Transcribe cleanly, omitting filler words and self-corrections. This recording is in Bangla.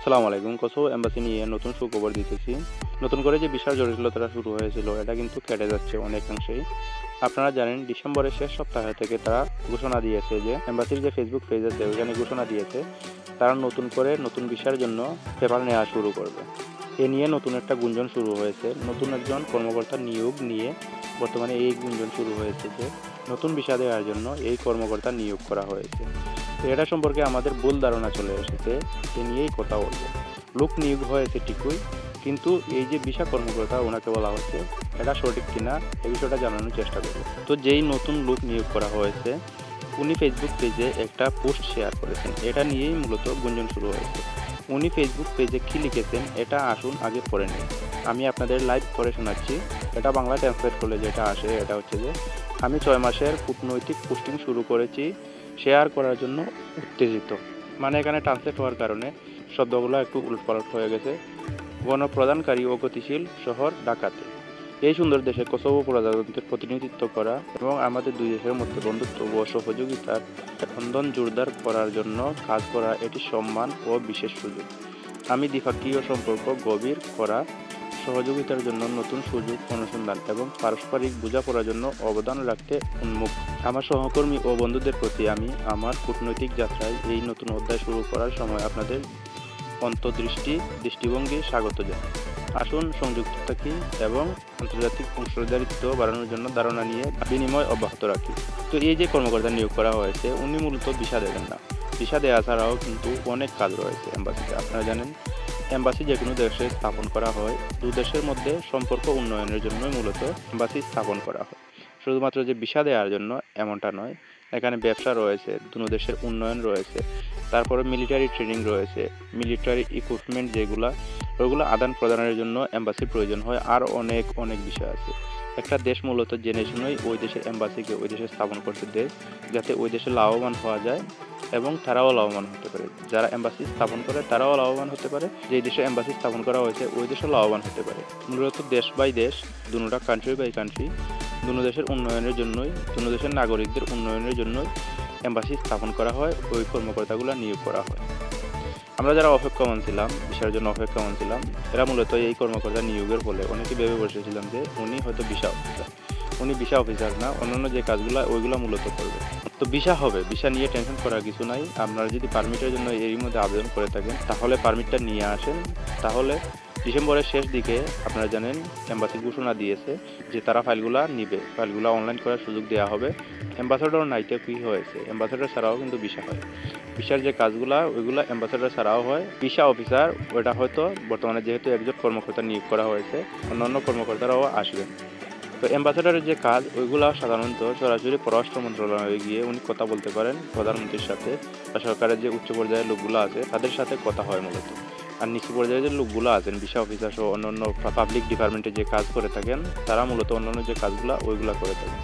আসসালামু আলাইকুম। কোসোভো এম্বাসি নিয়ে নতুন সুখবর দিতেছি। নতুন করে যে বিশাল জটিলতাটা শুরু হয়েছিল এটা কিন্তু কেটে যাচ্ছে অনেকাংশেই। আপনারা জানেন ডিসেম্বরের শেষ সপ্তাহ থেকে তারা ঘোষণা দিয়েছে যে এম্বাসির যে ফেসবুক পেজ আছে ওখানে ঘোষণা দিয়েছে তারা নতুন করে নতুন ভিসার জন্য পেপার নেওয়া শুরু করবে। এ নিয়ে নতুন একটা গুঞ্জন শুরু হয়েছে। নতুন একজন কর্মকর্তা নিয়োগ নিয়ে বর্তমানে এই গুঞ্জন শুরু হয়েছে যে নতুন ভিসা দেওয়ার জন্য এই কর্মকর্তা নিয়োগ করা হয়েছে। তো এটা সম্পর্কে আমাদের ভুল ধারণা চলে এসেছে, এ নিয়েই কথা বলবো। লোক নিয়োগ হয়েছে ঠিকই, কিন্তু এই যে ভিসা কর্মকর্তা ওনাকে বলা হচ্ছে এটা সঠিক কিনা এই বিষয়টা জানানোর চেষ্টা করব। তো যেই নতুন লোক নিয়োগ করা হয়েছে উনি ফেসবুক পেজে একটা পোস্ট শেয়ার করেছেন, এটা নিয়েই মূলত গুঞ্জন শুরু হয়েছে। উনি ফেসবুক পেজে কী লিখেছেন এটা আসুন আগে পড়ে নিন। আমি আপনাদের লাইভ করে শোনাচ্ছি। এটা বাংলা ট্রান্সলেট করলে যেটা আসে এটা হচ্ছে যে, আমি 6 মাসের কূটনৈতিক পোস্টিং শুরু করেছি, শেয়ার করার জন্য উত্তেজিত। মানে এখানে ট্রান্সলেট হওয়ার কারণে শব্দগুলো একটু উলটপালট হয়ে গেছে। গণপ্রদানকারী ও গতিশীল শহর ঢাকাতে এই সুন্দর দেশে কোসোভো প্রজাতন্ত্রের প্রতিনিধিত্ব করা এবং আমাদের দুই দেশের মধ্যে বন্ধুত্ব ও সহযোগিতার বন্ধন জোরদার করার জন্য কাজ করা এটি সম্মান ও বিশেষ সুযোগ। আমি দ্বিপাক্ষিক সম্পর্ক গভীর করা, সহযোগিতার জন্য নতুন সুযোগ অনুসন্ধান এবং পারস্পরিক বোঝাপড়ার জন্য অবদান রাখতে উন্মুখ। আমার সহকর্মী ও বন্ধুদের প্রতি আমি আমার কূটনৈতিক যাত্রায় এই নতুন অধ্যায় শুরু করার সময় আপনাদের দৃষ্টিভঙ্গি স্বাগত জানাই। আসুন সংযুক্ত থাকি এবং আন্তর্জাতিক অংশীদারিত্ব বাড়ানোর জন্য ধারণা নিয়ে বিনিময় অব্যাহত রাখি। তো এই যে কর্মকর্তা নিয়োগ করা হয়েছে উনি মূলত ভিসা দেবেন না। ভিসা দেওয়া ছাড়াও কিন্তু অনেক কাজ রয়েছে এম্বাসিতে। আপনারা জানেন এম্বাসি যে কোনো দেশে স্থাপন করা হয় দু দেশের মধ্যে সম্পর্ক উন্নয়নের জন্যই মূলত এম্বাসি স্থাপন করা হয়। শুধুমাত্র যে ভিসা দেওয়ার জন্য এমনটা নয়, এখানে ব্যবসা রয়েছে, দুনো দেশের উন্নয়ন রয়েছে, তারপরে মিলিটারি ট্রেনিং রয়েছে, মিলিটারি ইকুইপমেন্ট যেগুলো ওইগুলো আদান প্রদানের জন্য এম্বাসির প্রয়োজন হয়। আর অনেক অনেক বিষয় আছে। একটা দেশ মূলত জেনে শুনেই ওই দেশের এম্বাসিকে ওই দেশে স্থাপন করতে দেয়, যাতে ওই দেশে লাভবান হওয়া যায় এবং তারাও লাভবান হতে পারে। যারা এম্বাসি স্থাপন করে তারাও লাভবান হতে পারে, যেই দেশে এম্বাসি স্থাপন করা হয়েছে ওই দেশও লাভবান হতে পারে। মূলত দেশ বাই দেশ, দুটা কান্ট্রি বাই কান্ট্রি, দুনো দেশের উন্নয়নের জন্যই, দুনো দেশের নাগরিকদের উন্নয়নের জন্যই এম্বাসি স্থাপন করা হয়, ওই কর্মকর্তাগুলো নিয়োগ করা হয়। আমরা যারা অপেক্ষমান ছিলাম, ভিসার জন্য অপেক্ষমান ছিলাম, এরা মূলত এই কর্মকর্তা নিয়োগের ফলে অনেকে ভেবে বসেছিলাম যে উনি হয়তো ভিসা অফিসার। উনি ভিসা অফিসার না, অন্যান্য যে কাজগুলো ওইগুলো মূলত করবে। তো ভিসা হবে, ভিসা নিয়ে টেনশন করার কিছু নাই। আপনারা যদি পারমিটের জন্য এরই মধ্যে আবেদন করে থাকেন তাহলে পারমিটটা নিয়ে আসেন। তাহলে ডিসেম্বরের শেষ দিকে আপনারা জানেন এম্বাসি ঘোষণা দিয়েছে যে তারা ফাইলগুলো নিবে, ফাইলগুলো অনলাইন করার সুযোগ দেওয়া হবে। অ্যাম্বাসেডর নাইতে কী হয়েছে, অ্যাম্বাসেডর ছাড়াও কিন্তু ভিসা হয়। ভিসার যে কাজগুলো ওইগুলো অ্যাম্বাসেডর ছাড়াও হয়। ভিসা অফিসার ওটা হয়তো বর্তমানে যেহেতু একজন কর্মকর্তা নিয়োগ করা হয়েছে, অন্যান্য কর্মকর্তারাও আসবেন। তো অ্যাম্বাসেডরের যে কাজ ওইগুলো সাধারণত সরাসরি পররাষ্ট্র মন্ত্রণালয়ে গিয়ে উনি কথা বলতে পারেন প্রধানমন্ত্রীর সাথে, বা সরকারের যে উচ্চ পর্যায়ের লোকগুলো আছে তাদের সাথে কথা হয় মূলত। আর নিচু পর্যায়ে যে লোকগুলো আছেন ভিসা অফিসার সহ অন্যান্য পাবলিক ডিপার্টমেন্টে যে কাজ করে থাকেন তারা মূলত অন্যান্য যে কাজগুলো ওইগুলো করে থাকেন।